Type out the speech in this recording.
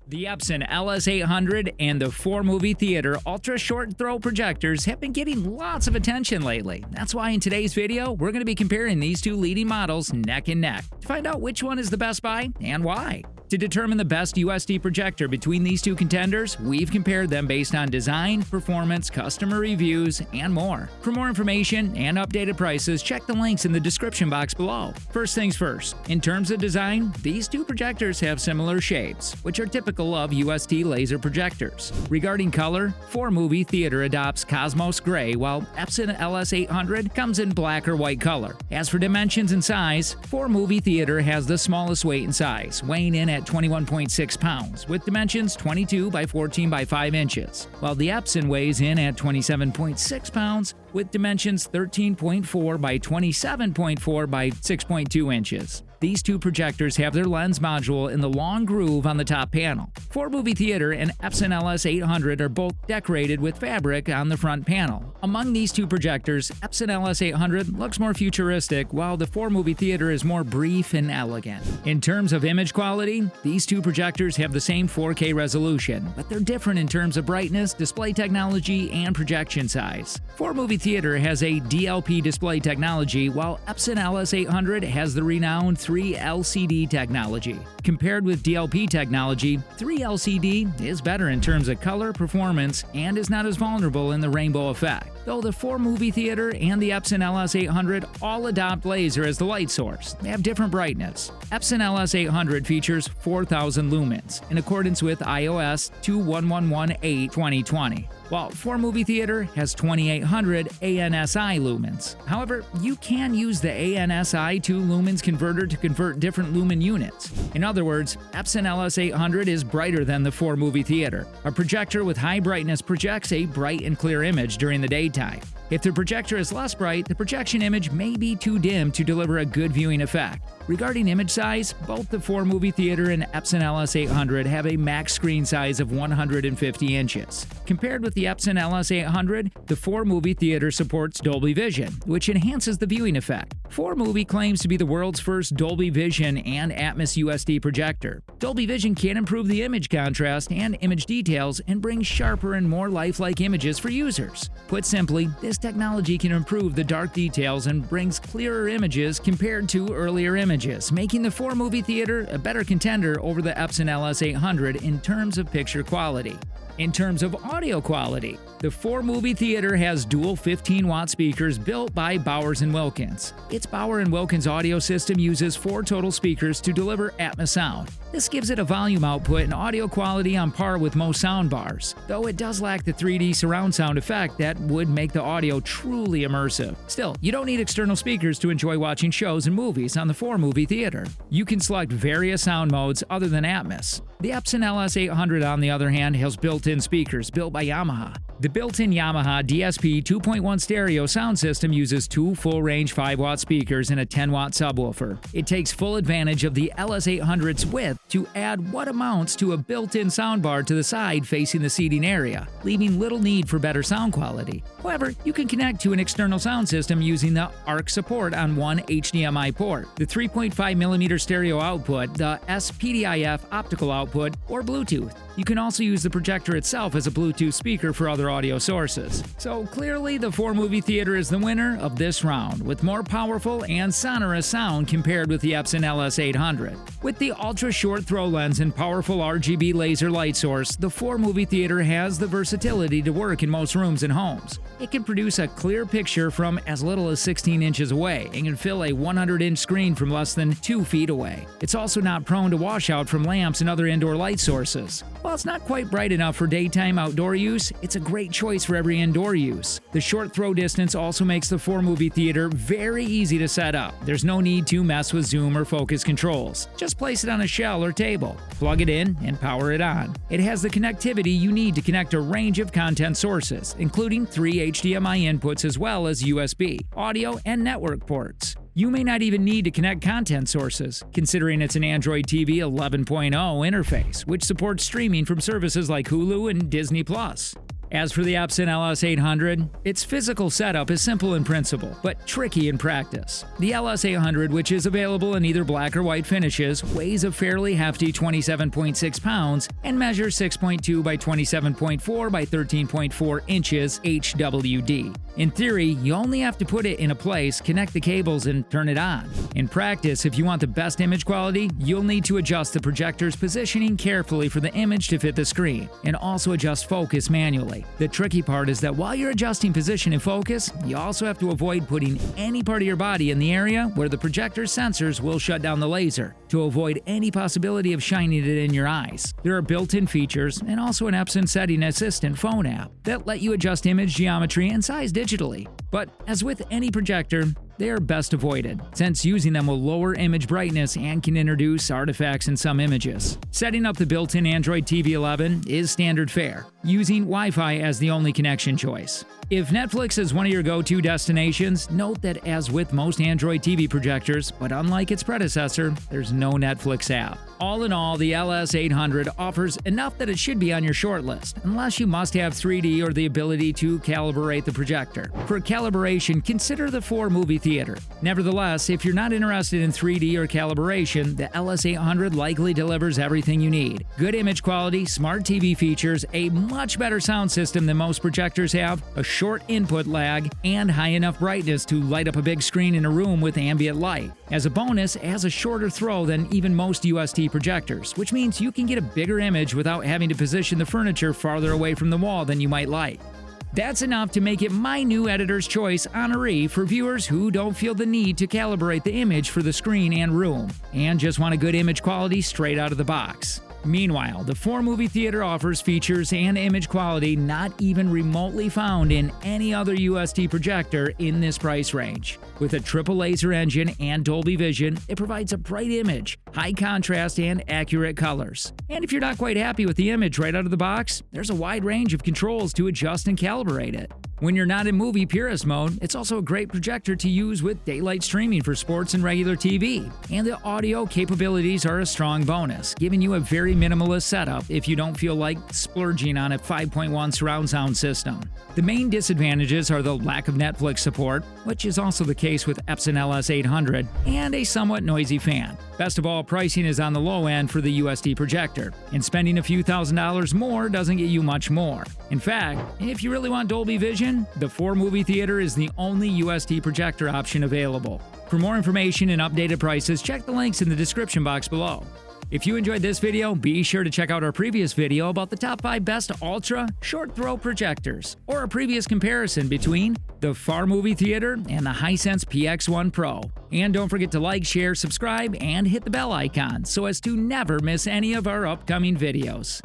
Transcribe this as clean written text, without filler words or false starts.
The Epson LS800 and the Formove Theater Ultra short throw projectors have been getting lots of attention lately. That's why in today's video, we're going to be comparing these two leading models neck and neck to find out which one is the best buy and why. To determine the best USD projector between these two contenders, we've compared them based on design, performance, customer reviews, and more. For more information and updated prices, check the links in the description box below. First things first, in terms of design, these two projectors have similar shapes, which are typical of USD laser projectors. Regarding color, Formove Theater adopts Cosmos Gray, while Epson LS800 comes in black or white color. As for dimensions and size, Formove Theater has the smallest weight and size, weighing in at 21.6 pounds, with dimensions 22 by 14 by 5 inches, while the Epson weighs in at 27.6 pounds, with dimensions 13.4 by 27.4 by 6.2 inches. These two projectors have their lens module in the long groove on the top panel. Formove Theater and Epson LS800 are both decorated with fabric on the front panel. Among these two projectors, Epson LS800 looks more futuristic, while the Formove Theater is more brief and elegant. In terms of image quality, these two projectors have the same 4K resolution, but they're different in terms of brightness, display technology, and projection size. Formove Theater has a DLP display technology, while Epson LS800 has the renowned 3LCD technology. Compared with DLP technology, 3LCD is better in terms of color, performance, and is not as vulnerable in the rainbow effect. Though the Formove Theater and the Epson LS800 all adopt laser as the light source, they have different brightness. Epson LS800 features 4,000 lumens, in accordance with iOS 21118-2020, while Formove Theater has 2,800 ANSI lumens. However, you can use the ANSI to lumens converter to convert different lumen units. In other words, Epson LS800 is brighter than the Formove Theater. A projector with high brightness projects a bright and clear image during the daytime. If the projector is less bright, the projection image may be too dim to deliver a good viewing effect. Regarding image size, both the Formove Theater and Epson LS800 have a max screen size of 150 inches. Compared with the Epson LS800, the Formove Theater supports Dolby Vision, which enhances the viewing effect. Formove claims to be the world's first Dolby Vision and Atmos USD projector. Dolby Vision can improve the image contrast and image details and bring sharper and more lifelike images for users. Put simply, this technology can improve the dark details and brings clearer images compared to earlier images, making the Formove Theater a better contender over the Epson LS800 in terms of picture quality. In terms of audio quality, the Formove Theater has dual 15-watt speakers built by Bowers & Wilkins. Its Bowers & Wilkins audio system uses 4 total speakers to deliver Atmos sound. This gives it a volume output and audio quality on par with most soundbars, though it does lack the 3D surround sound effect that would make the audio truly immersive. Still, you don't need external speakers to enjoy watching shows and movies on the Formove Theater. You can select various sound modes other than Atmos. The Epson LS800, on the other hand, has built-in speakers built by Yamaha. The built-in Yamaha DSP 2.1 stereo sound system uses 2 full-range 5-watt speakers and a 10-watt subwoofer. It takes full advantage of the LS800's width to add what amounts to a built-in soundbar to the side facing the seating area, leaving little need for better sound quality. However, you can connect to an external sound system using the ARC support on one HDMI port, the 3.5mm stereo output, the SPDIF optical output, or Bluetooth. You can also use the projector itself as a Bluetooth speaker for other audio sources. So clearly, the Formove Theater is the winner of this round, with more powerful and sonorous sound compared with the Epson LS800. With the ultra short throw lens and powerful RGB laser light source, the Formove Theater has the versatility to work in most rooms and homes. It can produce a clear picture from as little as 16 inches away and can fill a 100-inch screen from less than 2 feet away. It's also not prone to washout from lamps and other indoor light sources. While it's not quite bright enough for daytime outdoor use, it's a great choice for every indoor use. The short throw distance also makes the Formove Theater very easy to set up. There's no need to mess with zoom or focus controls. Just place it on a shelf or table, plug it in, and power it on. It has the connectivity you need to connect a range of content sources, including 3 HDMI inputs as well as USB, audio, and network ports. You may not even need to connect content sources, considering it's an Android TV 11.0 interface, which supports streaming from services like Hulu and Disney+. As for the Epson LS800, its physical setup is simple in principle, but tricky in practice. The LS800, which is available in either black or white finishes, weighs a fairly hefty 27.6 pounds and measures 6.2 by 27.4 by 13.4 inches HWD. In theory, you only have to put it in a place, connect the cables, and turn it on. In practice, if you want the best image quality, you'll need to adjust the projector's positioning carefully for the image to fit the screen, and also adjust focus manually. The tricky part is that while you're adjusting position and focus, you also have to avoid putting any part of your body in the area where the projector's sensors will shut down the laser, to avoid any possibility of shining it in your eyes. There are built-in features and also an Epson Setting Assistant phone app that let you adjust image geometry and size digitally. But as with any projector, they are best avoided, since using them will lower image brightness and can introduce artifacts in some images. Setting up the built-in Android TV 11 is standard fare, using Wi-Fi as the only connection choice. If Netflix is one of your go-to destinations, note that as with most Android TV projectors, but unlike its predecessor, there's no Netflix app. All in all, the LS800 offers enough that it should be on your shortlist, unless you must have 3D or the ability to calibrate the projector. For calibration, consider the Formove Theater. Nevertheless, if you're not interested in 3D or calibration, the LS800 likely delivers everything you need. Good image quality, smart TV features, a much better sound system than most projectors have, a short input lag, and high enough brightness to light up a big screen in a room with ambient light. As a bonus, it has a shorter throw than even most UST projectors, which means you can get a bigger image without having to position the furniture farther away from the wall than you might like. That's enough to make it my new editor's choice honoree for viewers who don't feel the need to calibrate the image for the screen and room, and just want a good image quality straight out of the box. Meanwhile, the Formove Theater offers features and image quality not even remotely found in any other UST projector in this price range. With a triple laser engine and Dolby Vision, it provides a bright image, high contrast, and accurate colors. And if you're not quite happy with the image right out of the box, there's a wide range of controls to adjust and calibrate it. When you're not in movie purist mode, it's also a great projector to use with daylight streaming for sports and regular TV. And the audio capabilities are a strong bonus, giving you a very minimalist setup if you don't feel like splurging on a 5.1 surround sound system. The main disadvantages are the lack of Netflix support, which is also the case with Epson LS800, and a somewhat noisy fan. Best of all, pricing is on the low end for the UST projector, and spending a few $1,000s more doesn't get you much more. In fact, if you really want Dolby Vision, the Formove Theater is the only UST projector option available. For more information and updated prices, check the links in the description box below. If you enjoyed this video, be sure to check out our previous video about the top 5 best ultra short throw projectors, or a previous comparison between the Formove Theater and the Hisense PX1 Pro. And don't forget to like, share, subscribe, and hit the bell icon so as to never miss any of our upcoming videos.